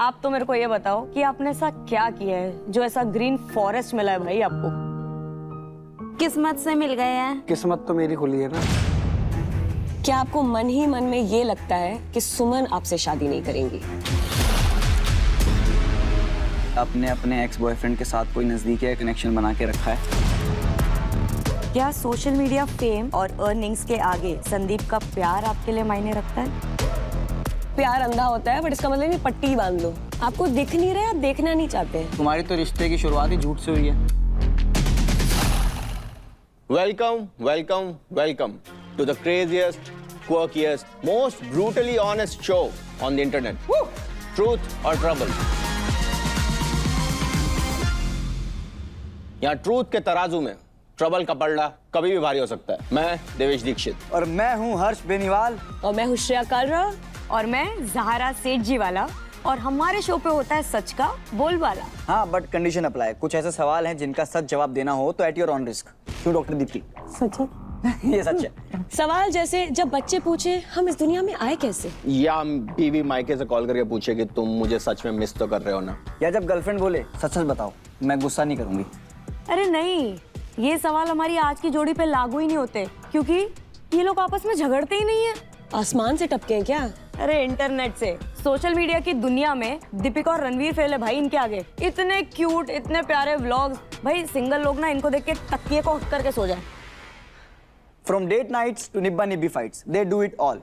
आप तो मेरे को ये बताओ कि आपने ऐसा क्या किया है जो ऐसा ग्रीन फॉरेस्ट मिला है भाई आपको? किस्मत से मिल गए हैं। किस्मत तो मेरी खुली है ना। क्या आपको मन ही मन में ये लगता है कि सुमन आपसे शादी नहीं करेंगी? आपने अपने एक्स बॉयफ्रेंड के साथ कोई नजदीकी कनेक्शन बना के रखा है? क्या सोशल मीडिया फेम और अर्निंग्स के आगे संदीप का प्यार आपके लिए मायने रखता है? प्यार अंधा होता है, बट इसका मतलब नहीं पट्टी बांध लो। आपको दिख नहीं रहा, आप देखना नहीं चाहते। तुम्हारी तो रिश्ते की शुरुआत ही झूठ से हुई है। Welcome, welcome, welcome to the craziest, quirkiest, most brutally honest show on the internet. Woo! Truth or Trouble. यहाँ ट्रूथ के तराजू में ट्रबल का पलड़ा कभी भी भारी हो सकता है। मैं देवेश दीक्षित और मैं हूँ हर्ष बेनीवाल। और मैं हूँ श्रेया कालरा। और मैं ज़हरा सेठ जी वाला। और हमारे शो पे होता है सच का बोलबाला। हाँ, बट कंडीशन अप्लाई। कुछ ऐसे सवाल हैं जिनका सच जवाब देना हो तो एट योर ऑन रिस्क। क्यों डॉक्टर दीप्ति? सच है? ये सच है। सवाल जैसे जब बच्चे पूछे हम इस दुनिया में आए कैसे, या बीवी मायके से कॉल करके पूछे कि तुम मुझे सच में मिस तो कर रहे हो ना। या जब गर्लफ्रेंड बोले सच सच बताओ, मैं गुस्सा नहीं करूंगी। अरे नहीं, ये सवाल हमारी आज की जोड़ी पे लागू ही नहीं होते, क्योंकि ये लोग आपस में झगड़ते ही नहीं है। आसमान से टपके हैं क्या? अरे इंटरनेट से। सोशल मीडिया की दुनिया में दीपिका और रणवीर फेल है भाई इनके आगे। इतने क्यूट, इतने प्यारे व्लॉग्स, भाई सिंगल लोग ना इनको देख के तकिए को उठ करके सो जाए। फ्रॉम डेट नाइट्स टू निब्बा निब्बी fights, they do it all.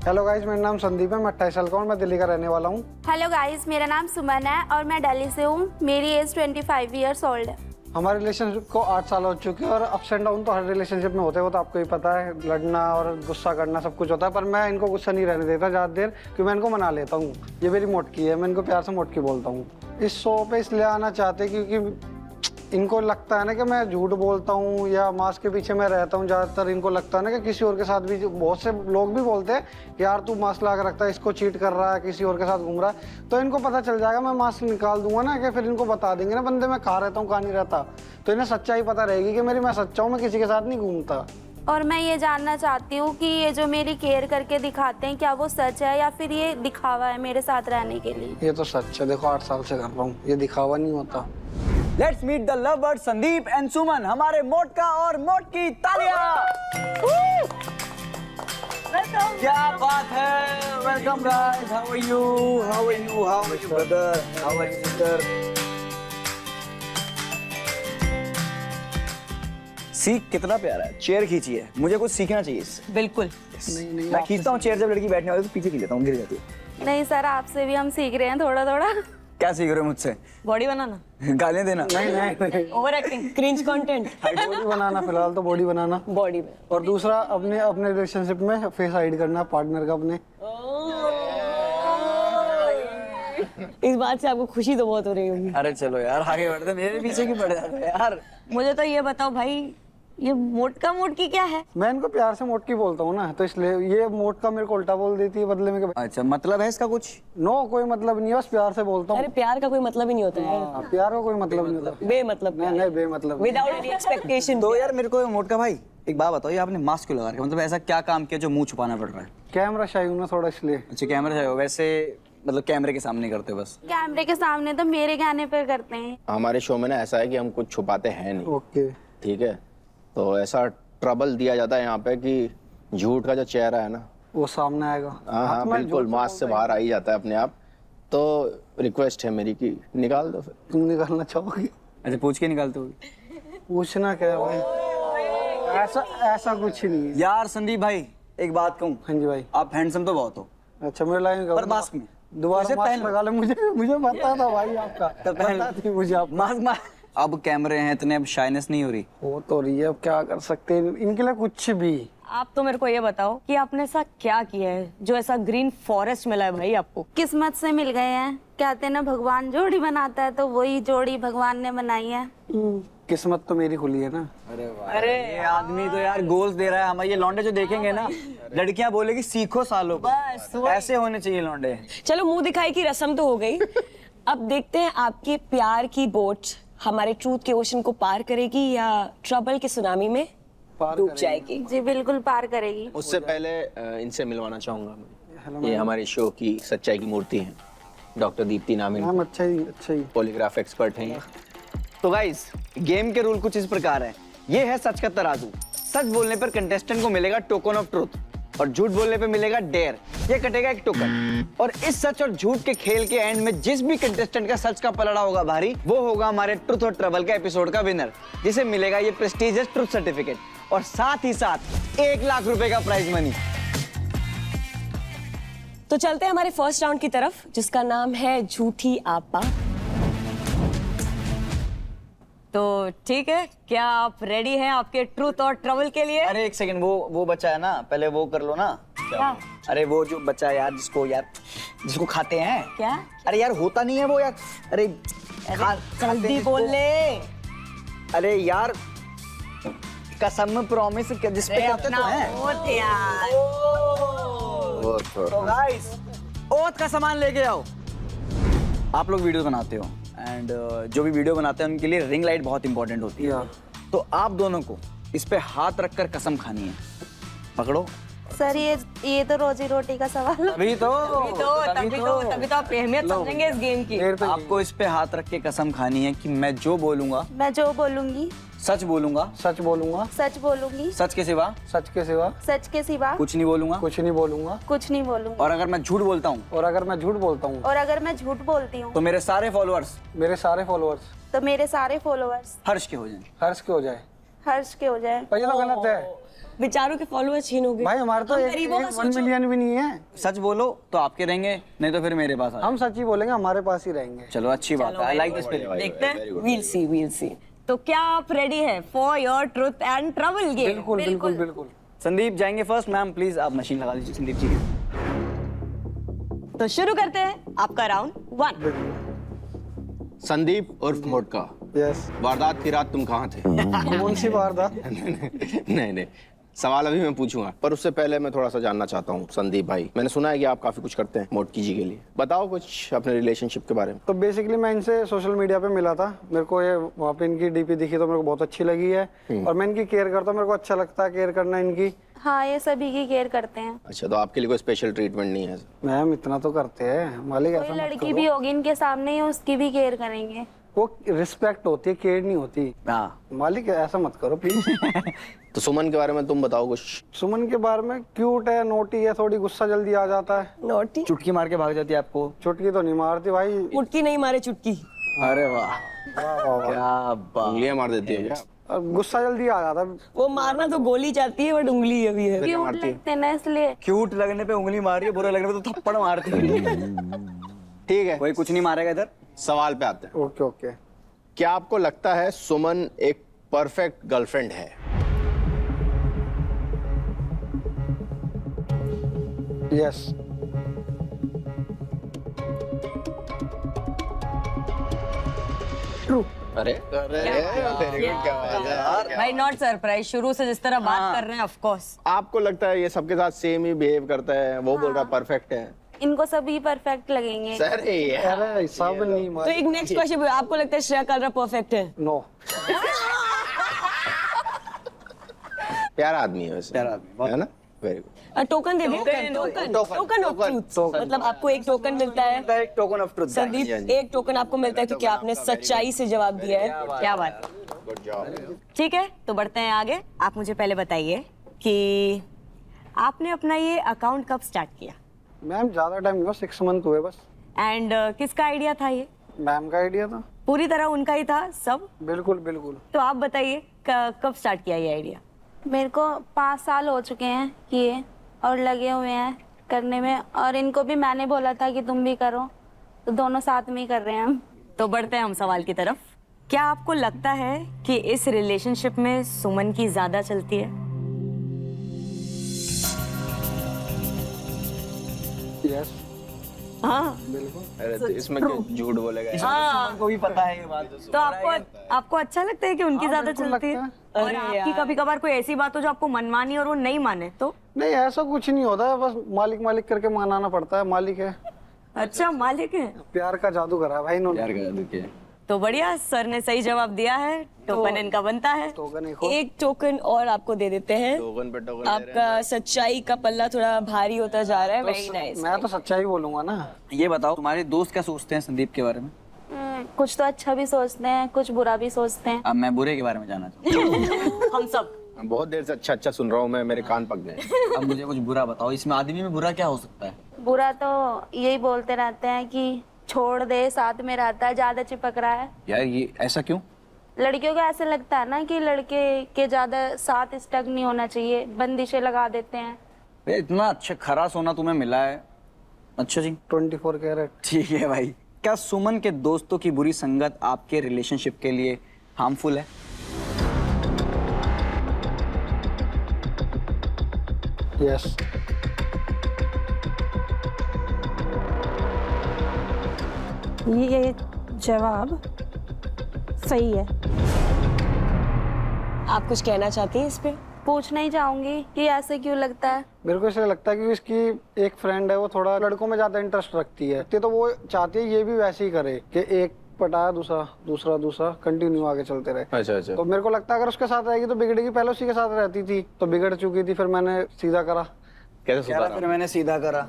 Hello guys, मेरा नाम संदीप है, मैं 28 साल का हूँ, मैं दिल्ली का रहने वाला हूँ। हेलो गाइस, मेरा नाम सुमन है और मैं दिल्ली से हूँ। मेरी एज 25 ईयर्स ओल्ड है। हमारे रिलेशनशिप को 8 साल हो चुके हैं और अप्स एंड डाउन तो हर रिलेशनशिप में होते हैं, वो तो आपको ही पता है। लड़ना और गुस्सा करना सब कुछ होता है, पर मैं इनको गुस्सा नहीं रहने देता ज़्यादा देर, क्योंकि मैं इनको मना लेता हूँ। ये मेरी मोटकी है, मैं इनको प्यार से मोटकी बोलता हूँ। इस शो पे इसलिए आना चाहते क्योंकि इनको लगता है ना कि मैं झूठ बोलता हूँ या मास्क के पीछे मैं रहता हूँ। ज़्यादातर इनको लगता है ना कि किसी और के साथ भी, बहुत से लोग भी बोलते हैं यार तू मास्क लगा के रखता है, इसको चीट कर रहा है, किसी और के साथ घूम रहा है। तो इनको पता चल जाएगा, मैं मास्क निकाल दूंगा ना कि फिर इनको बता देंगे ना बंदे मैं कहाँ रहता हूँ कहाँ नहीं रहता, तो इन्हें सच्चाई पता रहेगी कि मैं सच्चा हूँ, मैं किसी के साथ नहीं घूमता। और मैं ये जानना चाहती हूँ कि ये जो मेरी केयर करके दिखाते हैं, क्या वो सच है या फिर ये दिखावा है मेरे साथ रहने के लिए? ये तो सच है, देखो 8 साल से कर रहा हूँ, ये दिखावा नहीं होता। Let's meet the lovers Sandeep and Suman. हमारे मोटका और मोटकी तालियां। क्या बात है। Welcome guys, how are you? How are you? How are you brother? How are you sister? सीख कितना प्यारा है। चेयर खींची है, मुझे कुछ सीखना चाहिए इससे। बिल्कुल। नहीं, मैं खींचता हूँ चेयर, जब लड़की बैठने वाली तो पीछे खींच लेता हूँ, गिर जाती है। नहीं सर, आपसे भी हम सीख रहे हैं थोड़ा थोड़ा। क्या सीख रहे हो मुझसे? बॉडी बनाना, गालियां देना? नहीं over acting, cringe content. Body बनाना, फिलहाल तो बॉडी बनाना। बॉडी में। और दूसरा अपने रिलेशनशिप में फेस हाइड करना पार्टनर का अपने। इस बात से आपको खुशी तो बहुत हो रही होगी। अरे चलो यार आगे बढ़ते, मेरे पीछे क्यों पड़ जाते हो यार? मुझे तो ये बताओ भाई, ये मोटका मोटकी क्या है? मैं इनको प्यार से मोटकी बोलता हूँ ना, तो इसलिए ये मोटका मेरे को उल्टा बोल देती है बदले में। अच्छा, मतलब है इसका कुछ? नो, कोई मतलब नहीं है, बस प्यार से बोलता हूँ। अरे प्यार का कोई मतलब ही नहीं होता है। हाँ, प्यार का कोई मतलब नहीं होता। बेमतलब। नहीं, बेमतलब। Without any expectation. तो यार मेरे को मोटका भाई एक बात बताओ, ये आपने मास्क क्यों लगा रखा? मतलब ऐसा क्या काम किया जो मुंह छुपाना पड़ रहा है? कैमरा शाही हूँ ना थोड़ा, इसलिए। अच्छा, कैमरा है वैसे, मतलब कैमरे के सामने करते हो बस? कैमरे के सामने तो मेरे कहने पे करते हैं। हमारे शो में ना ऐसा है कि हम कुछ छुपाते हैं नहीं। ओके, ठीक है, तो ऐसा ट्रबल दिया जाता है यहाँ पे कि झूठ का जो चेहरा है ना वो सामने आएगा। हाँ, बिल्कुल मास्क से बाहर आ ही जाता है अपने आप। तो रिक्वेस्ट है मेरी कि निकाल दो फिर। तुम निकालना चाहोगे? अच्छा, पूछ के निकालते हो? पूछना क्या है भाई, ऐसा कुछ ही नहीं है। यार संदीप भाई एक बात कहूँ? हाँ जी भाई। आप हैंडसम तो बहुत हो। अच्छा, मेरे लाइन पर मास्क में दोबारा मास्क लगा ले। मुझे पता था भाई आपका, पता थी मुझे आप मास्क। अब कैमरे हैं इतने, अब शाइनेस नहीं हो रही? वो तो रही है, अब क्या कर सकते हैं इनके लिए कुछ भी। आप तो मेरे को ये बताओ कि आपने ऐसा क्या किया है जो ऐसा ग्रीन फॉरेस्ट मिला है भाई आपको? किस्मत से मिल गए हैं। कहते हैं ना भगवान जोड़ी बनाता है, तो वही जोड़ी भगवान ने बनाई है। किस्मत तो मेरी खुली है ना। अरे ये आदमी तो यार गोल्स दे रहा है हमें। ये लौंडे जो देखेंगे ना, लड़कियां बोलेगी सीखो सालों को। बस ऐसे होने चाहिए लौंडे। चलो, मुंह दिखाई की रस्म तो हो गई। अब देखते हैं आपके प्यार की बोट हमारे ट्रूथ के ओशन को पार करेगी या ट्रबल के सुनामी में डूब जाएगी। जी बिल्कुल पार करेगी। उससे पहले इनसे मिलवाना चाहूंगा मैं। ये हमारे शो की सच्चाई की मूर्ति है। डॉक्टर दीप्ति नामिन मैम अच्छा ही पॉलीग्राफ एक्सपर्ट हैं। तो गाइस गेम के रूल कुछ इस प्रकार है। ये है सच का तराजू। सच बोलने पर कंटेस्टेंट को मिलेगा टोकन ऑफ ट्रुथ और झूठ बोलने पे मिलेगा डेयर। ये कटेगा एक टोकन और इस सच और झूठ के खेल के एंड में जिस भी कंटेस्टेंट का सच का पलड़ा होगा भारी, वो होगा हमारे ट्रुथ और ट्रबल का एपिसोड का विनर, जिसे मिलेगा ये प्रेस्टीजियस ट्रुथ सर्टिफिकेट और साथ ही साथ 1 लाख रुपए का प्राइज मनी। तो चलते हैं हमारे फर्स्ट राउंड की तरफ, जिसका नाम है झूठी आपा। तो ठीक है, क्या आप रेडी हैं आपके ट्रूथ और ट्रबल के लिए? अरे एक सेकंड, वो बचा है ना, पहले वो कर लो ना। क्या? अरे वो जो बचा है यार, जिसको खाते हैं। क्या? अरे यार होता नहीं है वो यार। अरे जल्दी बोल ले। अरे यार कसम प्रॉमिस जिस पे करते तो हैं। ओथ यार। तो गाइस ओथ का सामान लेके आओ। आप लोग वीडियो बनाते हो एंड जो भी वीडियो बनाते हैं उनके लिए रिंग लाइट बहुत इंपॉर्टेंट होती है। तो आप दोनों को इस पे हाथ रखकर कसम खानी है। पकड़ो। सर ये तो रोजी रोटी का सवाल है। तभी तो तभी तो आप अहमियत समझेंगे इस गेम की। आपको इस पे हाथ रख के कसम खानी है कि मैं जो बोलूंगा, मैं जो बोलूंगी सच बोलूंगा, सच बोलूंगा, सच बोलूंगी, सच के सिवा सच के सिवा सच के सिवा कुछ नहीं बोलूंगा, कुछ नहीं बोलूंगा, कुछ नहीं बोलूंगी। और अगर मैं झूठ बोलता हूँ और अगर मैं झूठ बोलता हूँ और अगर मैं झूठ बोलती हूँ तो मेरे सारे फॉलोअर्स मेरे सारे फॉलोअर्स तो मेरे सारे फॉलोअर्स हर्ष के हो जाएं। हर्ष के हो जाए। हर्ष के हो जाए। भाई ये तो गलत है बेचारों के फॉलोअर छीनोगे। भाई, हमारे तो हम एक गरीबों का 1 सोचो। मिलियन भी नहीं है। सच बोलो तो आपके रहेंगे, नहीं तो फिर मेरे पास आ हम सच ही बोलेंगे, हमारे पास ही रहेंगे। चलो अच्छी बात है। I like this spirit. देखते हैं। वील सी। तो क्या आप रेडी हैं for your truth and trouble game? बिल्कुल बिल्कुल बिल्कुल। संदीप जाएंगे फर्स्ट। मैम प्लीज आप मशीन लगा लीजिए संदीप जी की। तो शुरू करते हैं आपका राउंड 1। संदीप उर्फ मोटका, यस। वारदात की रात तुम कहाँ थे? कौन सी वारदात? नहीं, सवाल अभी मैं पूछूंगा, पर उससे पहले मैं थोड़ा सा जानना चाहता हूँ। संदीप भाई, मैंने सुना है कि आप काफी कुछ करते हैं मोटकी जी के लिए। बताओ कुछ अपने रिलेशनशिप के बारे में। तो बेसिकली मैं इनसे सोशल मीडिया पे मिला था। मेरे को ये वहाँ पे इनकी डीपी दिखी तो मेरे को बहुत अच्छी लगी है और मैं इनकी केयर करता हूँ। मेरे को अच्छा लगता है केयर करना इनकी। हाँ, ये सभी की केयर करते हैं। अच्छा, तो आपके लिए कोई स्पेशल ट्रीटमेंट नहीं है? मैम इतना तो करते हैं मालिक। कोई ऐसा मत लड़की करो। भी होगी इनके सामने ही उसकी भी केयर करेंगे। वो रिस्पेक्ट होती है, केयर नहीं होती। हाँ मालिक ऐसा मत करो प्लीज। तो सुमन के बारे में तुम बताओ कुछ। सुमन के बारे में क्यूट है, नोटी है, थोड़ी गुस्सा जल्दी आ जाता है। नोटी चुटकी मार के भाग जाती है आपको। चुटकी तो नहीं मारती भाई। मुटकी नहीं मारे चुटकी। अरे वाह वाह वाह वाह। क्या बात। उंगलियां मार देती है। और गुस्सा जल्दी आ जाता है। वो मारना तो गोली जाती है, बट उंगली अभी है। क्यूट लगते हैं ना इसलिए। क्यूट लगने पे उंगली मारी है, बुरा लगने पे तो थप्पड़ मारती है। ठीक है, कोई कुछ नहीं मारेगा इधर। सवाल पे आते हैं। Okay okay. क्या आपको लगता है सुमन एक परफेक्ट गर्लफ्रेंड है? यस। ट्रू। अरे क्या बात है। भाई नॉट सरप्राइज, शुरू से जिस तरह बात कर रहे हैं ऑफ कोर्स। आपको लगता है ये सबके साथ सेम ही बिहेव करता है? वो बोल रहा है परफेक्ट है। इनको सभी परफेक्ट लगेंगे। सर यार, अरे सब नहीं तो मार। एक नेक्स्ट क्वेश्चन, आपको लगता है श्रेया कालरा परफेक्ट है? नो। प्यारा आदमी है वैसे। प्यारा आदमी, है ना? Very good. टोकन दे दीजिए। टोकन ऑफ ट्रूथ, मतलब आपको एक टोकन मिलता है। एक टोकन ऑफ ट्रुथ। संदीप, एक टोकन आपको मिलता है क्योंकि आपने सच्चाई से जवाब दिया है। क्या बात है। Good job. ठीक है, तो बढ़ते हैं आगे। आप मुझे पहले बताइए कि आपने अपना ये अकाउंट कब स्टार्ट किया? मैम ज्यादा टाइम नहीं हुआ, 6 मंथ हुए बस। एंड किसका आइडिया था ये? मैम का आइडिया था। पूरी तरह उनका ही था सब? बिल्कुल बिल्कुल। तो आप बताइए कब स्टार्ट किया ये आइडिया? मेरे को 5 साल हो चुके हैं किए और लगे हुए हैं करने में, और इनको भी मैंने बोला था कि तुम भी करो, तो दोनों साथ में ही कर रहे हैं हम। तो बढ़ते हैं हम सवाल की तरफ। क्या आपको लगता है कि इस रिलेशनशिप में सुमन की ज्यादा चलती है? यस हाँ। बिल्कुल। अरे तो इसमें क्यों झूठ बोलेगा? हाँ, को भी पता है ये बात। तो आपको अच्छा लगता है कि उनकी ज्यादा बिल्कुल चलती है? लगता और आपकी कभी कभार कोई ऐसी बात हो जो आपको मनमानी और वो नहीं माने तो? नहीं ऐसा कुछ नहीं होता है, बस मालिक मालिक करके मनाना पड़ता है। मालिक है। अच्छा, मालिक है। प्यार का जादू करा है भाई इन्होंने। यार कर दो क्या? तो बढ़िया, सर ने सही जवाब दिया है, टोकन इनका बनता है। टोकन एक और। एक टोकन और आपको दे देते हैं। टोकन पे टोकन ले रहे आपका सच्चाई का पल्ला थोड़ा भारी होता जा रहा है। Very nice. मैं तो सच्चाई बोलूंगा ना। ये बताओ तुम्हारे दोस्त क्या सोचते हैं संदीप के बारे में? कुछ तो अच्छा भी सोचते हैं, कुछ बुरा भी सोचते हैं। अब मैं बुरे के बारे में जानना चाहता हूँ। हम सब हैं। बहुत देर से अच्छा सुन रहा हूँ मैं, मेरे कान पक गए। अब मुझे कुछ बुरा बताओ, इसमें आदमी में बुरा क्या हो सकता है? बुरा तो यही बोलते रहते हैं कि छोड़ दे, साथ में रहता है, ज्यादा चिपक रहा है। यार ये ऐसा क्यों? लड़कियों को ऐसे लगता है ना कि लड़के के ज्यादा साथ स्टक नहीं होना चाहिए, बंदिशें लगा देते हैं। भैया इतना अच्छा खरा सोना तुम्हें मिला है। अच्छा जी 24 कैरेट। ठीक है भाई। क्या सुमन के दोस्तों की बुरी संगत आपके रिलेशनशिप के लिए हार्मफुल है? यस। ये जवाब सही है। आप कुछ कहना चाहती हैं इस पे? पूछना ही चाहूंगी कि ऐसे क्यों लगता है। मेरे को इसलिए लगता है कि इसकी एक फ्रेंड है, वो थोड़ा लड़कों में ज्यादा इंटरेस्ट रखती है, तो वो चाहती है ये भी वैसे ही करे कि एक पटाया दूसरा कंटिन्यू आगे चलते रहे। अच्छा। तो मेरे को लगता है अगर उसके साथ रहेगी तो बिगड़ेगी। पहले उसी के साथ रहती थी तो बिगड़ चुकी थी, फिर मैंने सीधा करा। कैसे क्या सुधारा? फिर मैंने सीधा करा।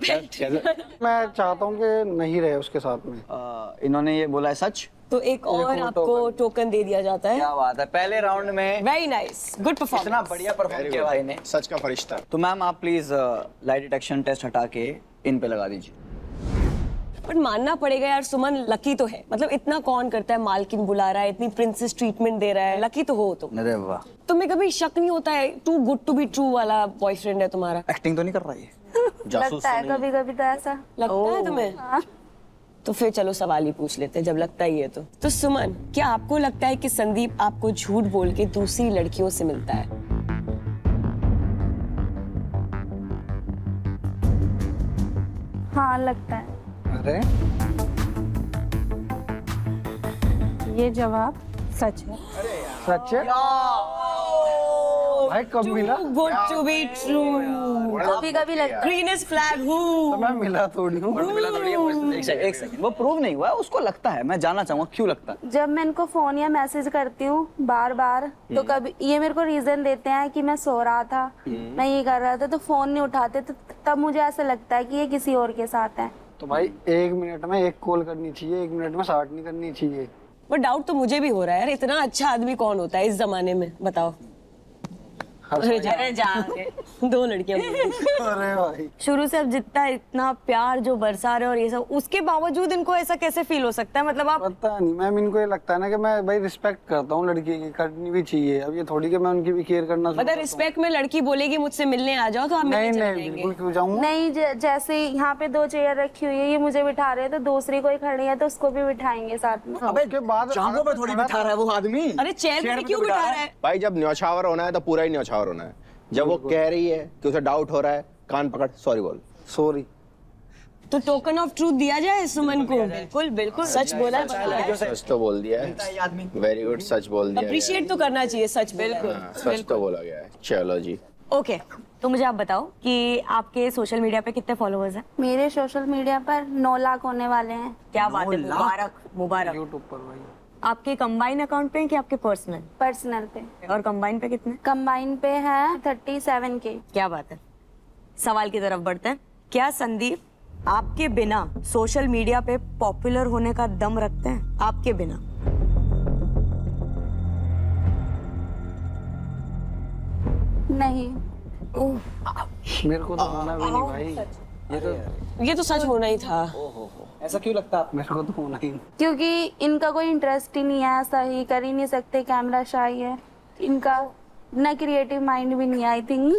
मैं चाहता हूँ कि नहीं रहे उसके साथ में। इन्होंने ये बोला है सच? तो एक और आपको टोकन दे दिया जाता है। क्या बात है, पहले राउंड में वेरी नाइस, गुड इतना परफॉर्मेंस। बढ़िया परफॉर्म किया भाई ने। सच का फरिश्ता। तो मैम आप प्लीज लाइट डिटेक्शन टेस्ट हटा के इन पे लगा दीजिए। बट मानना पड़ेगा यार, सुमन लकी तो है। मतलब इतना कौन करता है, मालकिन बुला रहा है, इतनी प्रिंसेस ट्रीटमेंट दे रहा है, लकी तो हो तुम। अरे वाह, तुम्हें कभी शक नहीं होता है too good to be true वाला बॉयफ्रेंड है तुम्हारा? एक्टिंग तो नहीं कर रहा ये? लगता है कभी कभी तो ऐसा। लगता है तुम्हें? हाँ। तो फिर चलो सवाल ही पूछ लेते हैं जब लगता ही है तो सुमन, क्या आपको लगता है कि संदीप आपको झूठ बोल के दूसरी लड़कियों से मिलता है? हाँ लगता है। अरे ये जवाब सच है। सच है भाई, कब मिला? Good to be true. कभी कभी लगता है। ग्रीनेस्ट फ्लैग तो हु? मैं मिला थोड़ी हूँ। एक सेकंड, वो प्रूव नहीं हुआ, उसको लगता है। मैं जानना चाहूंगा क्यों लगता है? जब मैं इनको फोन या मैसेज करती हूँ बार बार, तो कभी ये मेरे को रीजन देते हैं कि मैं सो रहा था, मैं ये कर रहा था, तो फोन नहीं उठाते, तो तब मुझे ऐसा लगता है कि ये किसी और के साथ है। तो भाई 1 मिनट में 1 कॉल करनी चाहिए, 1 मिनट में 60 नहीं करनी चाहिए। बट डाउट तो मुझे भी हो रहा है यार, इतना अच्छा आदमी कौन होता है इस जमाने में, बताओ। अरे जा दो लड़कियां बोल रही। अरे भाई शुरू से अब जितना इतना प्यार जो बरसा रहे और ये सब, उसके बावजूद इनको ऐसा कैसे फील हो सकता है? मतलब आप पता नहीं मैम, इनको ये लगता है ना कि मैं भाई रिस्पेक्ट करता हूँ लड़की की, करनी भी चाहिए। अब ये थोड़ी कि मैं उनकी भी केयर करना शुरू मतलब करता हूँ। रिस्पेक्ट में लड़की बोलेगी मुझसे मिलने आ जाओ तो आप नहीं मिलने चले नहीं जाएंगे। बिल्कुल क्यों जाऊँ। नहीं, जैसे यहाँ पे 2 चेयर रखी हुई है, ये मुझे बिठा रहे हैं, तो दूसरी कोई खड़ी है तो उसको भी बिठाएंगे साथ में। अब उसके बाद चांगों पे थोड़ी बिठा रहा है वो आदमी। अरे चेयर पे क्यों बिठा रहा है? भाई जब न्यौछावर होना है तो पूरा ही न्यौछावर होना है। जब वो कह रही है कि उसे डाउट हो रहा है, कान पकड़ सॉरी बोल। सॉरी। तो टोकन ऑफ ट्रूथ दिया जाए सुमन को? बिल्कुल बिल्कुल, सच बोला है। सच तो बोल दिया है। वेरी गुड, सच बोल दिया है। अप्रिशिएट तो करना चाहिए, सच बिल्कुल। हाँ, सच तो बोला गया है। चलो जी। ओके, तो मुझे आप बताओ कि आपके सोशल मीडिया पे कितने फॉलोअर्स हैं? मेरे सोशल मीडिया पर 9 लाख होने वाले हैं। क्या बात है, मुबारक मुबारक। यूट्यूब पर भाई आपके कंबाइन अकाउंट पे हैं कि आपके पर्सनल? पर्सनल पे। और कंबाइन पे कितने? कंबाइन पे है 37 के। क्या बात है। सवाल की तरफ बढ़ते हैं। क्या संदीप आपके बिना सोशल मीडिया पे पॉपुलर होने का दम रखते हैं? आपके बिना? नहीं। मेरे को तो होना भी नहीं भाई। ये तो सच होना ही था। ऐसा क्यों लगता है? मेरे को तो होना ही नहीं। क्योंकि इनका कोई इंटरेस्ट ही नहीं है, ऐसा ही कर ही नहीं सकते, कैमरा शाई है इनका, ना क्रिएटिव माइंड भी नहीं है आई थिंक।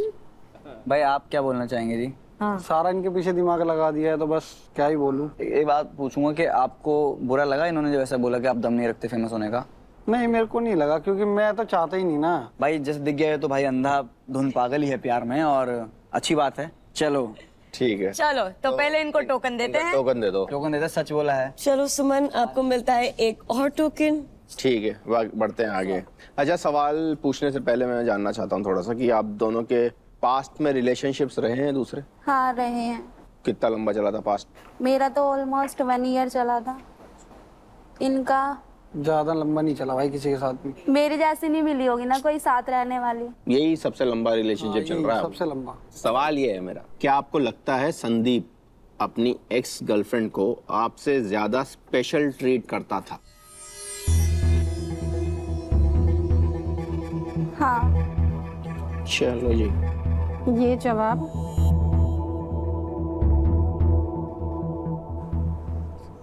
भाई आप क्या बोलना चाहेंगे जी? सारा इनके पीछे दिमाग लगा दिया है तो बस क्या ही बोलूं। एक बात पूछूंगा कि आपको बुरा लगा इन्होंने जो ऐसा बोला कि आप दम नहीं रखते फेमस होने का? नहीं मेरे को नहीं लगा, क्योंकि मैं तो चाहता ही नहीं ना। भाई जैसे दिख गया है तो भाई अंधा धुन पागल ही है प्यार में, और अच्छी बात है। चलो ठीक है, चलो तो पहले इनको टोकन देते हैं। टोकन दे दो। टोकन देते, सच बोला है। चलो सुमन, आपको मिलता है एक और टोकन। ठीक है, बढ़ते हैं आगे। अच्छा, सवाल पूछने से पहले मैं जानना चाहता हूँ थोड़ा सा कि आप दोनों के पास्ट में रिलेशनशिप्स रहे हैं दूसरे? हाँ रहे हैं। कितना लंबा चला था पास्ट? मेरा तो ऑलमोस्ट 1 ईयर चला था, इनका ज्यादा लंबा नहीं चला भाई किसी के साथ भी। मेरी जैसी नहीं मिली होगी ना कोई साथ रहने वाली। यही सबसे लंबा रिलेशनशिप चल रहा है। सबसे लंबा। सवाल ये है मेरा, क्या आपको लगता है संदीप अपनी एक्स गर्लफ्रेंड को आपसे ज्यादा स्पेशल ट्रीट करता था? हाँ। चलो जी। ये जवाब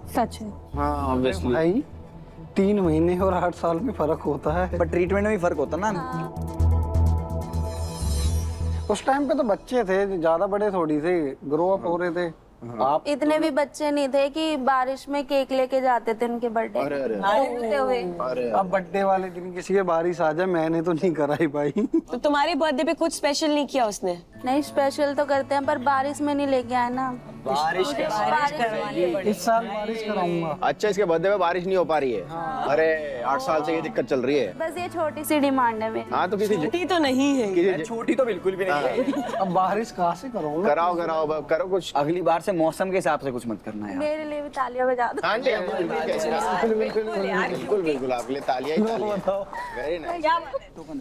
सच है। हाँ ऑब्वियसली। भाई 3 महीने और 8 साल में फर्क होता है। पर ट्रीटमेंट में भी फर्क होता ना। उस टाइम पे तो बच्चे थे, ज्यादा बड़े थोड़ी थे, ग्रो अप हो रहे थे। आप इतने भी बच्चे नहीं थे कि बारिश में केक लेके जाते थे उनके बर्थडे होते हुए। अब बर्थडे वाले दिन किसी के बारिश आ जाए, मैंने तो नहीं कराई भाई। तो तुम्हारे बर्थडे पे कुछ स्पेशल नहीं किया उसने? नहीं स्पेशल तो करते हैं पर बारिश में नहीं लेके आए ना। बारिश इस साल बारिश कराऊंगा। अच्छा, इसके बर्थडे में बारिश नहीं हो पा रही है। अरे 8 साल से ये दिक्कत चल रही है। बस ये छोटी सी डिमांड है मेरी। हाँ तो किसी छोटी तो नहीं है। छोटी तो बिल्कुल भी नहीं है। अब बारिश कहाँ से करूंगा? कराओ करो कुछ। अगली बार से मौसम के हिसाब से कुछ मत करना यार। मेरे लिए भी तालियां बजा दो। हाँ जी, बिल्कुल आपके लिए तालियां ही तालियां। Very nice.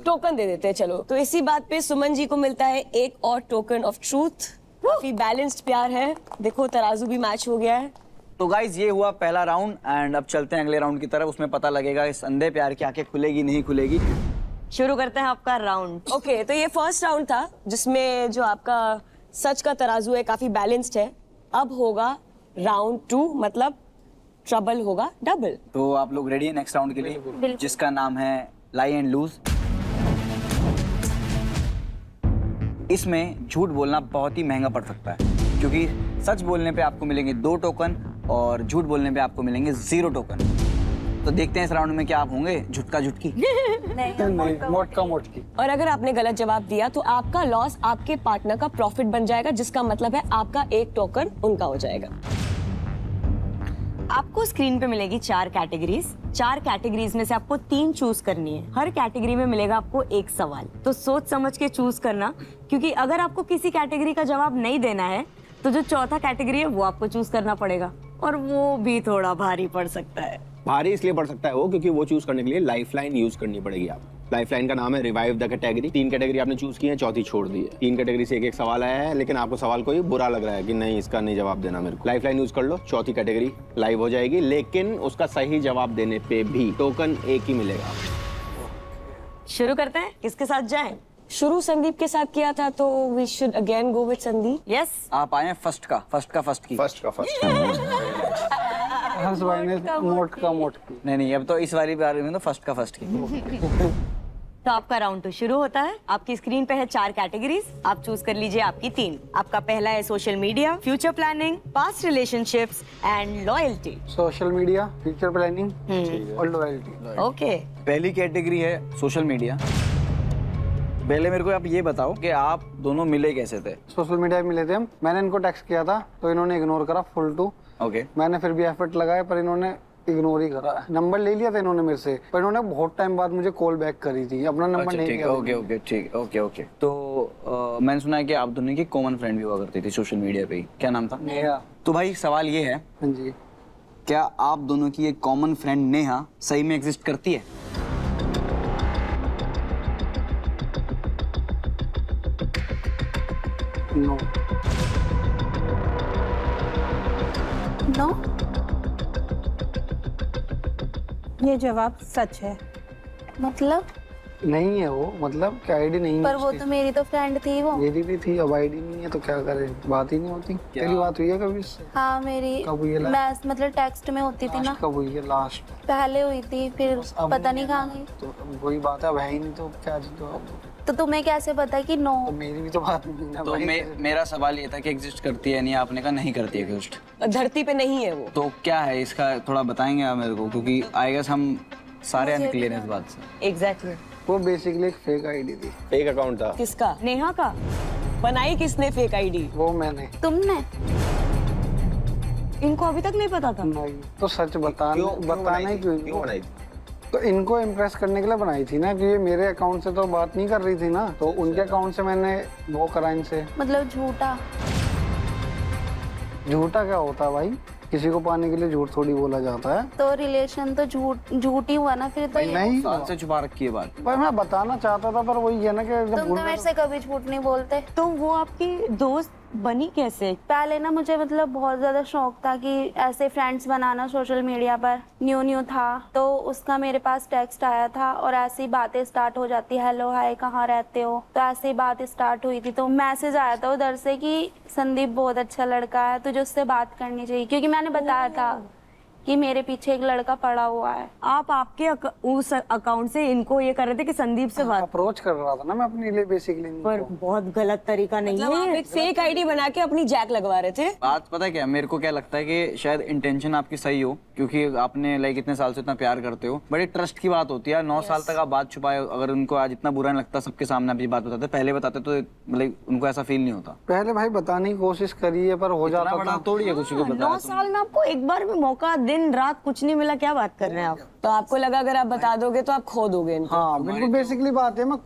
टोकन दे देते हैं चलो। तो इसी बात पे सुमन जी को मिलता है एक और टोकन ऑफ ट्रूथ। काफी बैलेंस्ड प्यार है, देखो तराजू भी मैच हो गया है। तो गाइज ये हुआ पहला राउंड एंड अब चलते हैं अगले राउंड की तरफ। उसमें पता लगेगा इस अंधे प्यार की आंखें खुलेगी नहीं खुलेगी। शुरू करते हैं आपका राउंड। ओके, तो ये फर्स्ट राउंड था जिसमें जो आपका सच का तराजू है काफी बैलेंस्ड है। अब होगा राउंड 2, मतलब ट्रबल होगा डबल। तो आप लोग रेडी है नेक्स्ट राउंड के लिए, जिसका नाम है लाई एंड लूज। इसमें झूठ बोलना बहुत ही महंगा पड़ सकता है, क्योंकि सच बोलने पे आपको मिलेंगे 2 टोकन और झूठ बोलने पे आपको मिलेंगे 0 टोकन। तो देखते हैं इस राउंड में क्या आप होंगे, झुटका झुटकी। नहीं, मोटका मोटकी। और अगर आपने गलत जवाब दिया तो आपका लॉस आपके पार्टनर का प्रॉफिट बन जाएगा, जिसका मतलब है आपका 1 टोकन उनका हो जाएगा। आपको स्क्रीन पे मिलेगी 4 कैटेगरीज। 4 कैटेगरीज में से आपको 3 चूज करनी है। हर कैटेगरी में मिलेगा आपको 1 सवाल, तो सोच समझ के चूज करना, क्योंकि अगर आपको किसी कैटेगरी का जवाब नहीं देना है तो जो चौथा कैटेगरी है वो आपको चूज करना पड़ेगा, और वो भी थोड़ा भारी पड़ सकता है। भारी इसलिए पड़ सकता है वो, क्योंकि वो चूज करने के लिए लाइफलाइन यूज करनी पड़ेगी। आप लाइफलाइन का नाम है रिवाइव द कैटेगरी। 3 कैटेगरी आपने चूज की है, चौथी छोड़ दी है। 3 कैटेगरी से एक सवाल आया है, लेकिन आपको सवाल कोई बुरा लग रहा है कि नहीं इसका नहीं जवाब देना मेरे को, लाइफलाइन यूज कर लो, चौथी कैटेगरी लाइव हो जाएगी। लेकिन उसका सही जवाब देने पे भी टोकन 1 ही मिलेगा। शुरू करते हैं, किसके साथ जाएं? शुरू संदीप के साथ किया था, तो we should again go with Sandeep. Yes, आप आए हैं फर्स्ट का की। फर्स्ट हंस भाई ने मोटका मोटकी। नहीं अब तो इस वाली बार में तो फर्स्ट की। तो आपका राउंड 2 शुरू होता है। आपकी स्क्रीन पे है 4 कैटेगरीज, आप चूज कर लीजिए आपकी 3। आपका पहला है social media, future planning, past relationships and loyalty. Social media, future planning और लॉयल्टी। ओके, पहली कैटेगरी है सोशल मीडिया। पहले मेरे को आप ये बताओ कि आप दोनों मिले कैसे थे? सोशल मीडिया में मिले थे हम। मैंने इनको टेक्स्ट किया था तो इन्होंने इग्नोर करा फुल टू। ओके। मैंने फिर भी एफर्ट लगाया पर इन्होंने इग्नोर ही करा। नंबर ले लिया था इन्होंने मेरे से, पर इन्होंने बहुत टाइम बाद मुझे कॉल बैक करी थी, अपना नंबर नहीं दिया। ओके ठीक, ओके। तो मैंने सुना है कि आप दोनों की कॉमन फ्रेंड भी हुआ करती थी सोशल मीडिया पे ही, क्या नाम था? नेहा। तो भाई सवाल ये है, हाँ जी। क्या आप दोनों की एक कॉमन फ्रेंड नेहा सही में एग्जिस्ट करती है? नो। नो, ये जवाब सच है। मतलब नहीं है वो, मतलब क्या आईडी नहीं है पर वो उसकी। तो मेरी तो फ्रेंड थी वो। मेरी भी थी, अब आईडी नहीं है तो क्या करे, बात ही नहीं होती। तेरी बात हुई है कभी इससे? हाँ मेरी कब हुई है? मैं मतलब टेक्स्ट में होती थी ना, लास्ट कब हुई है? लास्ट पहले हुई थी, फिर अब पता नहीं कहाँ गई। तो वही बात है, अब है ही नहीं तो क्या जी। तो तुम्हें कैसे पता कि नो? तो मेरी भी तो बात नहीं है ना तो भाई। मेरा सवाल ये था कि एग्जिस्ट करती है, नहीं आपने कहा नहीं करती है एग्जिस्ट। धरती पे नहीं है वो। तो क्या है इसका, थोड़ा बताएंगे आप मेरे को, क्योंकि आई गेस हम सारे अनक्लियर हैं इस बात से। एग्जैक्टली। वो बेसिकली एक फेक आईडी थी। फेक अकाउंट था। किसका? नेहा का। बनाई किसने फेक आईडी? वो मैंने। तुमने? इनको अभी तक नहीं पता था। नहीं तो सच बताना ही क्यों बनाई थी? तो इनको इम्प्रेस करने के लिए बनाई थी ना, कि ये मेरे अकाउंट से तो बात नहीं कर रही थी ना, तो उनके अकाउंट से मैंने वो करा इनसे। मतलब झूठा? झूठा क्या होता है भाई? किसी को पाने के लिए झूठ थोड़ी बोला जाता है। तो रिलेशन तो झूठ ही हुआ ना फिर तो ये। नहीं साल से छुपा रखी है बात। भाई मैं बताना चाहता था, पर वही है ना कि जब तुम तो मेरे से कभी झूठ नहीं बोलते। तो वो आपकी दोस्त बनी कैसे? पहले ना मुझे मतलब बहुत ज्यादा शौक था कि ऐसे फ्रेंड्स बनाना सोशल मीडिया पर, न्यू था। तो उसका मेरे पास टेक्स्ट आया था और ऐसी बातें स्टार्ट हो जाती, हेलो हाय कहाँ रहते हो, तो ऐसी बात स्टार्ट हुई थी। तो मैसेज आया था उधर से कि संदीप बहुत अच्छा लड़का है, तुझे उससे बात करनी चाहिए, क्योंकि मैंने बताया था कि मेरे पीछे एक लड़का पड़ा हुआ है। आप आपके उस अकाउंट से इनको ये कर रहे थे कि संदीप से बात, अप्रोच कर रहा था ना मैं अपने लिए बेसिकली। पर बहुत गलत तरीका नहीं मतलब आप है। एक फेक आईडी बना के अपनी जैक लगवा रहे थे। बात पता है क्या, मेरे को क्या लगता है कि शायद इंटेंशन आपकी सही हो, क्योंकि आपने लाइक इतने साल से इतना प्यार करते हो। बड़ी ट्रस्ट की बात होती है। 9 साल तक आप बात छुपाए, अगर उनको आज इतना बुरा नहीं लगता सबके सामने आप ये बात बताते, पहले बताते तो मतलब उनको ऐसा फील नहीं होता। पहले भाई बताने की कोशिश करी है, पर हो जाता बड़ा था। थोड़ी है किसी को 9 बताया। साल में आपको एक बार भी मौका, दिन रात कुछ नहीं मिला, क्या बात कर रहे हैं आप? तो आपको लगा अगर आप बता दोगे तो आप खो दोगे इनको। हाँ बिल्कुल बेसिकली बात है, मैं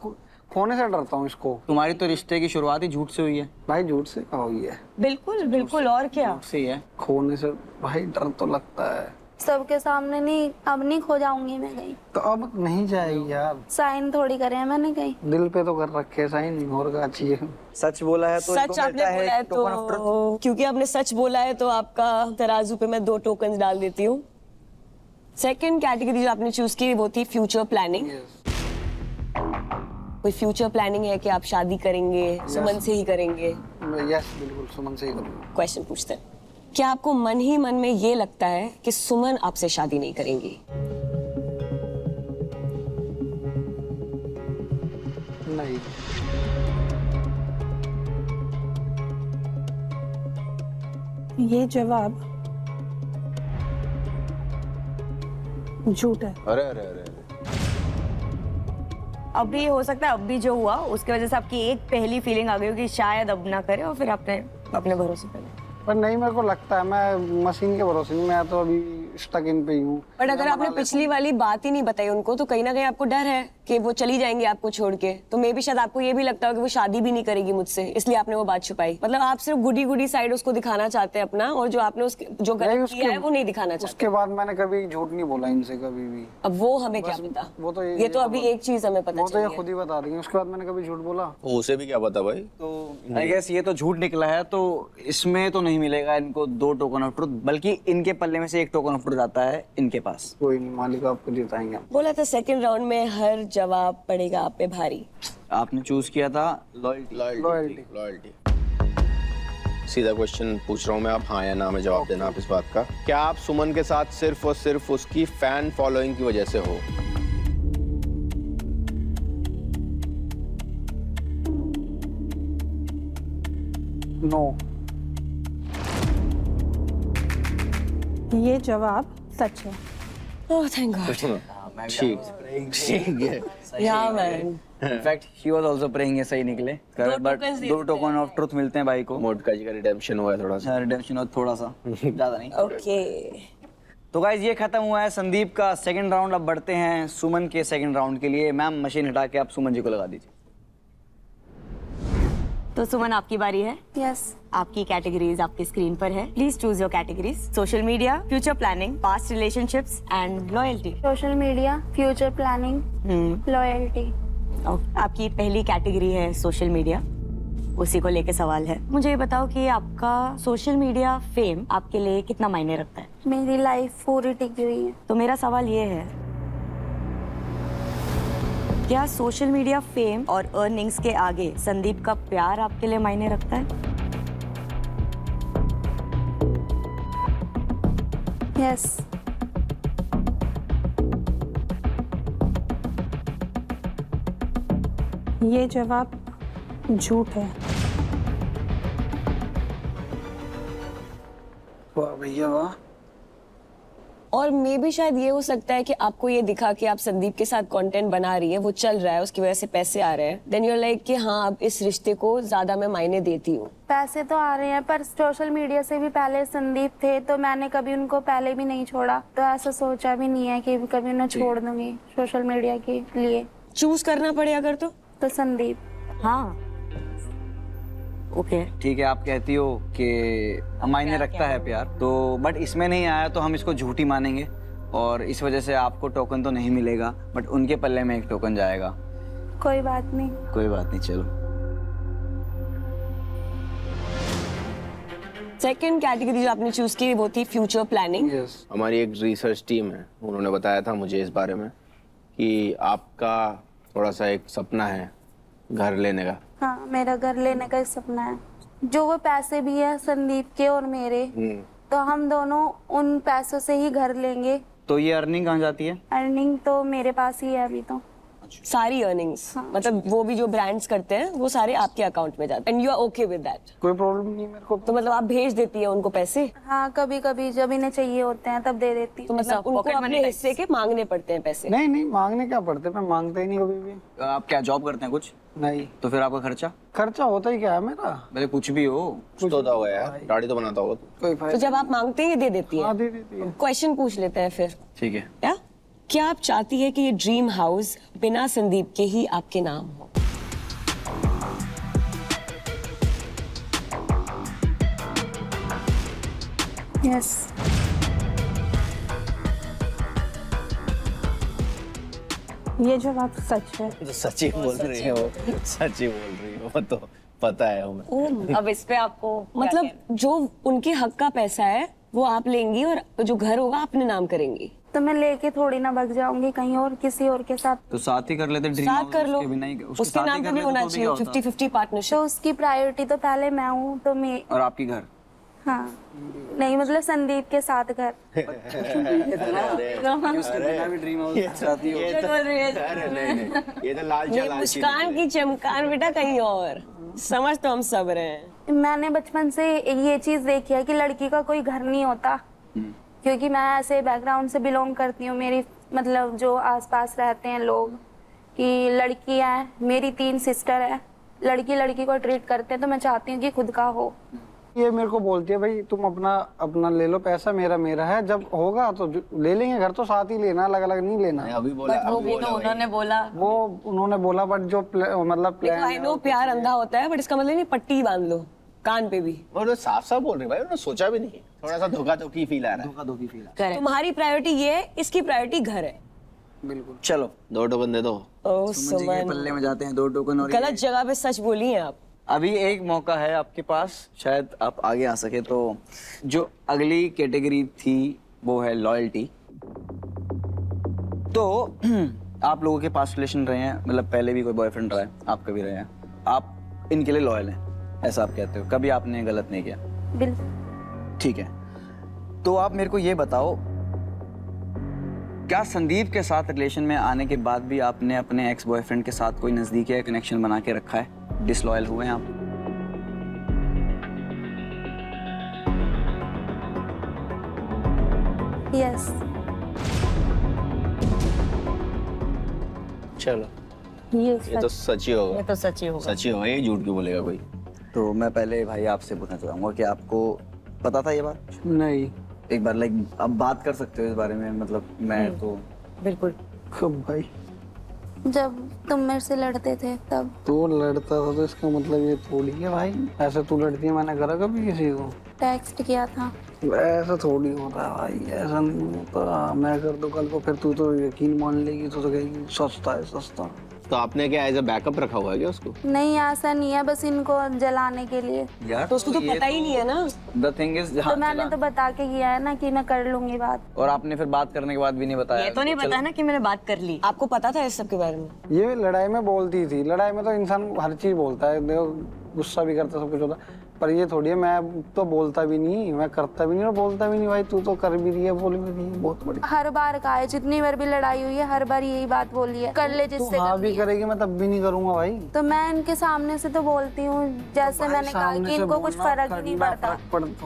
खोने से डरता हूँ इसको। तुम्हारी तो रिश्ते की शुरुआत ही झूठ से हुई है। भाई झूठ से कहा हुई है, बिल्कुल बिल्कुल, और क्या। झूठ से ही है। खोने से भाई डर तो लगता है। सबके सामने नहीं, अब नहीं खो जाऊंगी मैं कहीं। तो अब नहीं जाएगी यार, साइन थोड़ी करे हैं मैंने कहीं। दिल पे तो कर रखे साइन, और क्या चाहिए। सच बोला है तो सच इनको आपने मिलता बोला है token of truth। तो, क्योंकि आपने सच बोला है तो आपका तराजू पे मैं 2 टोकन डाल देती हूँ। सेकंड कैटेगरी जो आपने चूज की वो थी फ्यूचर प्लानिंग। कोई फ्यूचर प्लानिंग है कि आप शादी करेंगे, सुमन से ही करेंगे? यस बिल्कुल, सुमन से ही करूँगा। क्वेश्चन पूछते हैं, क्या आपको मन ही मन में ये लगता है कि सुमन आपसे शादी नहीं करेंगी? नहीं, ये जवाब झूठ है। अरे अरे अरे, अभी हो सकता है अब भी जो हुआ उसकी वजह से आपकी एक पहली फीलिंग आ गई हो कि शायद अब ना करे, और फिर आपने अपने भरोसे पे लिया। पर नहीं, मेरे को लगता है मैं मशीन के भरोसे नहीं, मैं तो अभी स्टक इन पे ही हूँ। बट अगर आपने पिछली वाली बात ही नहीं बताई उनको तो कहीं ना कहीं आपको डर है कि वो चली जाएंगी आपको छोड़ के, तो मे भी शायद आपको ये भी लगता हो कि वो शादी भी नहीं करेगी मुझसे, इसलिए आपने वो बात छुपाई। मतलब आप सिर्फ गुडी गुडी साइड उसको दिखाना चाहते हैं अपना, और जो आपने उसके जो गलत किया है वो नहीं दिखाना चाहते। उसके बाद मैंने कभी झूठ नहीं बोला इनसे कभी भी। अब वो हमें क्या पता, वो तो ये तो अभी एक चीज हमें पता वो तो ये चली है। खुद ही बता देंगे। उसके बाद मैंने कभी झूठ बोला? उसे भी क्या पता भाई। तो आई गेस ये तो झूठ निकला है, तो इसमें तो नहीं मिलेगा इनको 2 टोकन ऑफ ट्रुथ, बल्कि इनके पल्ले में से 1 टोकन ऑफ ट्रुथ आता है इनके पास। कोई नहीं, मालिक आपको जिताएंगे। बोला था सेकंड राउंड में हर जवाब पड़ेगा आप पे भारी। आपने चूज किया था लॉयल्टी। लॉयल्टी। सीधा क्वेश्चन पूछ रहा हूँ मैं, आप हाँ या ना में जवाब देना आप इस बात का। क्या आप सुमन के साथ सिर्फ और सिर्फ उसकी फैन फॉलोइंग की वजह से हो? नो। ये जवाब सच है। Oh thank God. ठीक है। या man, in fact he was also praying ये सही निकले, but tokens they 2 token of truth मिलते हैं भाई को। मोटका जी का रिडेम्पशन हुआ है थोड़ा सा। रिडेम्पशन और थोड़ा सा, ज्यादा नहीं। ओके तो गाइज ये खत्म हुआ है संदीप का सेकंड राउंड। अब बढ़ते हैं सुमन के सेकंड राउंड के लिए। मैम मशीन हटा के आप सुमन जी को लगा दीजिए। तो सुमन आपकी बारी है। यस। आपकी कैटेगरीज आपकी स्क्रीन पर है। Please choose your categories. Social media, future planning, past relationships and loyalty. Social media, future planning, loyalty. आपकी पहली कैटेगरी है सोशल मीडिया, उसी को लेके सवाल है। मुझे ये बताओ कि आपका सोशल मीडिया फेम आपके लिए कितना मायने रखता है? मेरी लाइफ पूरी टिकी हुई है। तो मेरा सवाल ये है, क्या सोशल मीडिया फेम और अर्निंग्स के आगे संदीप का प्यार आपके लिए मायने रखता है? यस। ये जवाब झूठ है। वाह भैया वाह। और मे भी शायद ये हो सकता है कि आपको ये दिखा कि आप संदीप के साथ कंटेंट बना रही है, वो चल रहा है, उसकी वजह से पैसे आ रहे हैं, देन यू आर लाइक कि हाँ अब इस रिश्ते को ज्यादा मैं मायने देती हूँ। पैसे तो आ रहे हैं, पर सोशल मीडिया से भी पहले संदीप थे, तो मैंने कभी उनको पहले भी नहीं छोड़ा, तो ऐसा सोचा भी नहीं है कि कभी उन्हें छोड़ दूंगी सोशल मीडिया के लिए। चूज करना पड़े अगर तो तो संदीप। हाँ, ओके ठीक है, आप कहती हो कि मायने रखता है प्यार, तो बट इसमें नहीं आया तो हम इसको झूठी मानेंगे और इस वजह से आपको टोकन तो नहीं मिलेगा, बट उनके पल्ले में एक टोकन जाएगा। कोई बात नहीं। कोई बात नहीं, चलो। सेकंड कैटेगरी जो आपने चूज की वो थी फ्यूचर प्लानिंग। यस। हमारी एक रिसर्च टीम है, उन्होंने बताया था मुझे इस बारे में कि आपका थोड़ा सा एक सपना है घर लेने का। हाँ, मेरा घर लेने का ही सपना है। जो वो पैसे भी है संदीप के और मेरे, तो हम दोनों उन पैसों से ही घर लेंगे। तो ये अर्निंग कहाँ जाती है? अर्निंग तो मेरे पास ही है अभी तो। सारी अर्निंग्स मतलब वो भी जो ब्रांड्स करते हैं वो सारे आपके अकाउंट में जाते हैं and you are okay with that? कोई प्रॉब्लम नहीं मेरे को। तो मतलब आप भेज देती है उनको पैसे? हाँ, कभी कभी जब इन्हें चाहिए होते हैं तब दे देती तो हूँ। मतलब उनको अपने हिस्से के मांगने पड़ते हैं पैसे? नहीं नहीं, मांगने क्या पड़ते, मैं मांगता ही नहीं कभी भी। आप क्या जॉब करते हैं कुछ? नहीं। तो फिर आपका खर्चा? खर्चा होता ही क्या है मेरा। भले कुछ भी हो। कुछ तो होगा यार, गाड़ी तो बनाता होगा तू। कोई तो फायदा। जब आप मांगते हैं ये दे देती है? हाँ, दे देती है। क्वेश्चन पूछ लेते हैं फिर। ठीक है। क्या आप चाहती है कि ये ड्रीम हाउस बिना संदीप के ही आपके नाम हो? यस। ये जवाब सच है। तो सच ही बोल रही हो, सच ही बोल रही हो, तो पता है हमें। अब इस पे आपको मतलब जो उनके हक का पैसा है वो आप लेंगी और जो घर होगा अपने नाम करेंगी? तो मैं लेके थोड़ी ना भाग जाऊंगी कहीं और किसी और के साथ। तो साथ ही कर लेते ड्रीम साथ कर लो, उसके नाम पे भी होना चाहिए 50-50 पार्टनरशिप। तो उसकी प्रायोरिटी तो पहले मैं हूँ, तो मैं। और आपकी घर? हाँ, नहीं मतलब संदीप के साथ घर। ड्रीम हाउस चाहती हो? अरे नहीं, ये तो लालची ये मुस्कान की चमकान बेटा कहीं और, समझ तो हम सब रहे हैं। मैंने बचपन से ये चीज देखी है कि लड़की का कोई घर नहीं होता, क्योंकि मैं ऐसे बैकग्राउंड से बिलोंग करती हूँ। मेरी मतलब जो आसपास रहते हैं लोग कि लड़की है, मेरी 3 सिस्टर है, लड़की लड़की को ट्रीट करते हैं, तो मैं चाहती हूँ कि खुद का हो। ये मेरे को बोलती है भाई तुम अपना अपना ले लो, पैसा मेरा मेरा है, जब होगा तो ले लेंगे, घर तो साथ ही लेना, अलग अलग नहीं लेना। अभी बोला, वो भी तो उन्होंने बोला। वो उन्होंने बोला, बट जो मतलब प्लान आई नो प्यार अंधा होता है, बट इसका मतलब नहीं पट्टी बांध लो कान पे भी। और साफ साफ बोल रहे भाई, उन्होंने सोचा भी नहीं, थोड़ा सा धोखा धोखी फील आ रहा है। धोखा धोखी फील। तुम्हारी प्रायोरिटी ये है, इसकी प्रायोरिटी घर है। बिल्कुल। चलो 2 टोकन दे दो। ओ सुमन जी के सुमन, पल्ले में जाते हैं 2 टोकन। और गलत जगह पे सच बोली हैं आप। अभी एक मौका है आपके पास, शायद आप आगे आ सके। तो जो अगली कैटेगरी थी वो है लॉयल्टी। तो आप लोगों के पास रिलेशन रहे हैं, मतलब पहले भी कोई बॉयफ्रेंड रहा है, आपका भी रहा है, आप इनके लिए लॉयल हैं, ऐसा आप कहते हो, कभी आपने गलत नहीं किया? बिल्कुल। ठीक है, तो आप मेरे को ये बताओ, क्या संदीप के साथ रिलेशन में आने के बाद भी आपने अपने एक्स बॉयफ्रेंड के साथ कोई नजदीकी या कनेक्शन बना के रखा है? डिसलॉयल हुए हैं आप? यस। चलो ये तो सच ही होगा, ये तो सच ही होगा। सच ही होगा, ये झूठ क्यों बोलेगा कोई? तो मैं पहले भाई आपसे पूछना चाहूंगा कि आपको पता था ये बात? नहीं। एक बार आप बात कर सकते हो इस बारे में, मतलब मैं तो बिल्कुल। कब भाई? जब तुम मेरे से लड़ते थे तब। तो लड़ता था तो इसका मतलब ये थोड़ी है भाई, ऐसे तू लड़ती है मैंने करा कभी किसी को? टेक्स्ट किया था। ऐसा थोड़ी होता है भाई, ऐसा नहीं होता। मैं कर दूं कल को, फिर तू तो यकीन मान लेगी, तो कहेगी सस्ता है सस्ता। तो आपने क्या एज अ बैकअप रखा हुआ है क्या उसको? नहीं, ऐसा नहीं है, बस इनको जलाने के लिए। यार तो उसको तो पता ही नहीं है ना। द थिंग इज, तो मैंने तो बता के किया है ना कि मैं कर लूंगी बात। और आपने फिर बात करने के बाद भी नहीं बताया? ये तो नहीं पता ना कि मैंने बात कर ली। आपको पता था इस सब के बारे में? ये लड़ाई में बोलती थी, लड़ाई में तो इंसान हर चीज बोलता है, देखो गुस्सा भी करता, सब कुछ होता, पर ये थोड़ी है मैं तो बोलता भी नहीं, मैं करता भी नहीं और बोलता भी नहीं। भाई तू तो कर भी रही है, बोल भी रही है, बहुत बड़ी। हर बार कहा है, जितनी बार भी लड़ाई हुई है हर बार यही बात बोली है, कर ले तू जिससे हाँ करनी भी है। करेगी, मैं तब भी नहीं करूंगा भाई। तो मैं इनके सामने से तो बोलती हूँ, जैसे मैंने कहा कि इनको कुछ फर्क ही नहीं पड़ता।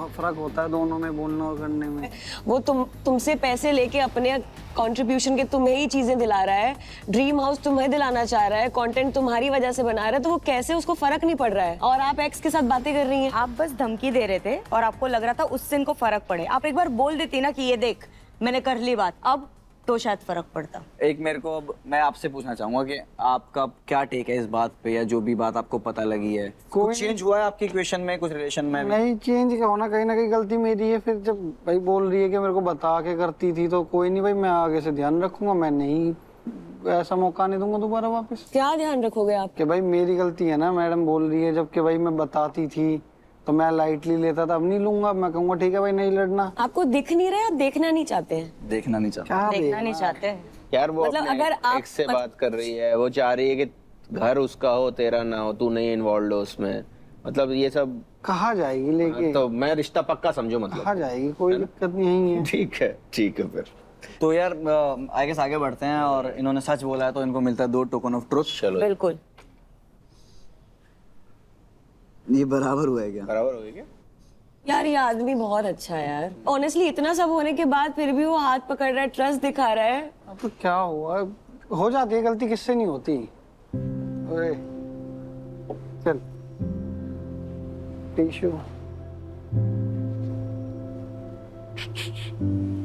फर्क होता है दोनों में, बोलने और करने में। वो तुमसे पैसे लेके अपने कंट्रीब्यूशन के तुम्हें ही चीजें दिला रहा है, ड्रीम हाउस तुम्हें दिलाना चाह रहा है, कंटेंट तुम्हारी वजह से बना रहा है, तो वो कैसे उसको फर्क नहीं पड़ रहा है? और आप एक्स के साथ बातें कर रही हैं। आप बस धमकी दे रहे थे और आपको लग रहा था उससे इनको फर्क पड़े। आप एक बार बोल देती ना कि ये देख मैंने कर ली बात, अब तो शायद फर्क पड़ता। एक मेरे को अब मैं आपसे पूछना चाहूंगा कि आपका क्या टेक है इस बात पे, या जो भी बात आपको पता लगी है, कुछ चेंज हुआ है आपकी इक्वेशन में, कुछ रिलेशन में? नहीं चेंज का होना कहीं ना कहीं गलती मेरी है। फिर जब भाई बोल रही है कि मेरे को बता के करती थी तो कोई नहीं भाई, मैं आगे से ध्यान रखूंगा, मैं नहीं ऐसा मौका नहीं दूंगा दोबारा वापस। क्या ध्यान रखोगे आप? कि भाई मेरी गलती है ना, मैडम बोल रही है जब कि भाई मैं बताती थी तो मैं लाइटली लेता था, अब नहीं लूंगा। मैं कहूंगा ठीक है भाई नहीं लड़ना। आपको दिख नहीं रहा, आप देखना नहीं चाहते हैं? देखना नहीं चाहता। क्या देखना नहीं चाहते। यार वो मतलब अपने अगर आप ex से बात कर रही है, वो चाह रही है कि घर उसका हो तेरा ना हो, तू नहीं इन्वॉल्व हो उसमें, मतलब ये सब कहाँ जाएगी लेके? तो मैं रिश्ता पक्का समझो मतलब। कहाँ जाएगी, कोई दिक्कत नहीं है। ठीक है फिर तो यार आई गेस आगे बढ़ते हैं, और इन्होंने सच बोला है तो इनको मिलता है 2 टोकन ऑफ ट्रुथ। चलो। बिल्कुल। ये बराबर हुआ है क्या? बराबर हो गया क्या? यार ये आदमी बहुत अच्छा है यार, ऑनेस्टली इतना सब होने के बाद फिर भी वो हाथ पकड़ रहा है, ट्रस्ट दिखा रहा है। अब तो क्या हुआ, हो जाती है गलती, किससे नहीं होती। ओए चल टिश्यू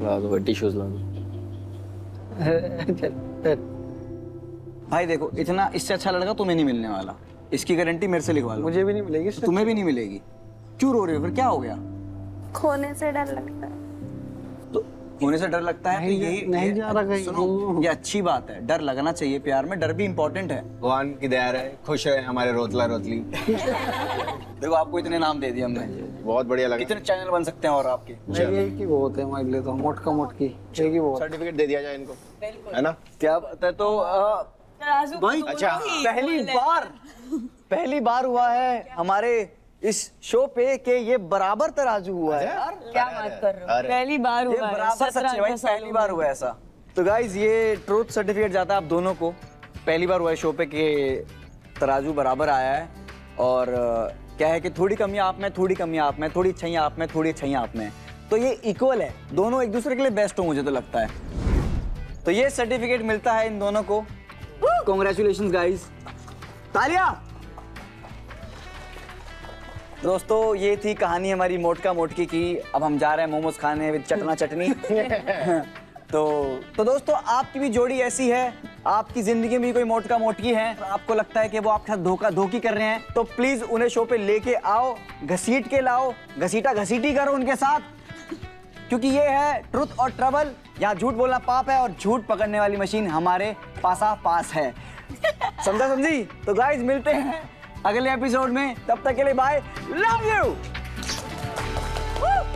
ला दो टिश्यूज ला दो। चल भाई देखो, इतना इससे अच्छा लड़का तुम्हें नहीं मिलने वाला, इसकी गारंटी मेरे से लिखवा लो। मुझे भी नहीं मिलेगी इससे। तुम्हें भी नहीं मिलेगी। क्यों रो रहे हो फिर, क्या हो गया? खोने से डर लगता है। तो होने से डर लगता है? नहीं तो यही नहीं जा रहा कहीं। सुनो, ये अच्छी बात है, डर लगना चाहिए प्यार में, डर भी इंपॉर्टेंट है। भगवान की दया रहे, खुश रहे हमारे रोतला रोतली। देखो आपको इतने नाम दे दिए हमने, बहुत बढ़िया लगा। कितने चैनल बन सकते हैं और आपके। नहीं एक ही बहुत है हमारे लिए तो, मोटका मोटकी एक ही बहुत। सर्टिफिकेट दे दिया जाए इनको, है ना? क्या बात है। तो भाई अच्छा पहली बार हुआ है हमारे इस शो पे कि ये बराबर तराजू हुआ है यार। क्या बात कर रहे हो? अरे पहली बार ये हुआ है, बराबर सच है भाई, 17 सालों पहली बार हुआ है ऐसा। तो गाइज ये ट्रूथ सर्टिफिकेट जाता है आप दोनों को, पहली बार हुआ है शो पे कि तराजू बराबर आया है। और क्या है कि थोड़ी कमियां आप में, थोड़ी कमियां आप में, थोड़ी अच्छाइयां आप में, थोड़ी अच्छाइयां आप में, तो ये इक्वल है, दोनों एक दूसरे के लिए बेस्ट हो मुझे तो लगता है। तो ये सर्टिफिकेट मिलता है इन दोनों को। कॉन्ग्रेचुलेशन गाइज, तालियां। दोस्तों ये थी कहानी हमारी मोटका मोटकी की। अब हम जा रहे हैं मोमोज खाने विद चटना चटनी। तो दोस्तों आपकी भी जोड़ी ऐसी है, आपकी जिंदगी में भी कोई मोटका मोटकी है, आपको लगता है कि वो आपके साथ धोखा धोखी कर रहे हैं, तो प्लीज उन्हें शो पे लेके आओ, घसीट के लाओ, घसीटा घसीटी करो उनके साथ, क्योंकि ये है ट्रुथ और ट्रबल। यहाँ झूठ बोलना पाप है और झूठ पकड़ने वाली मशीन हमारे पास है। समझा समझी? तो गाइज मिलते हैं अगले एपिसोड में, तब तक के लिए बाय, लव यू।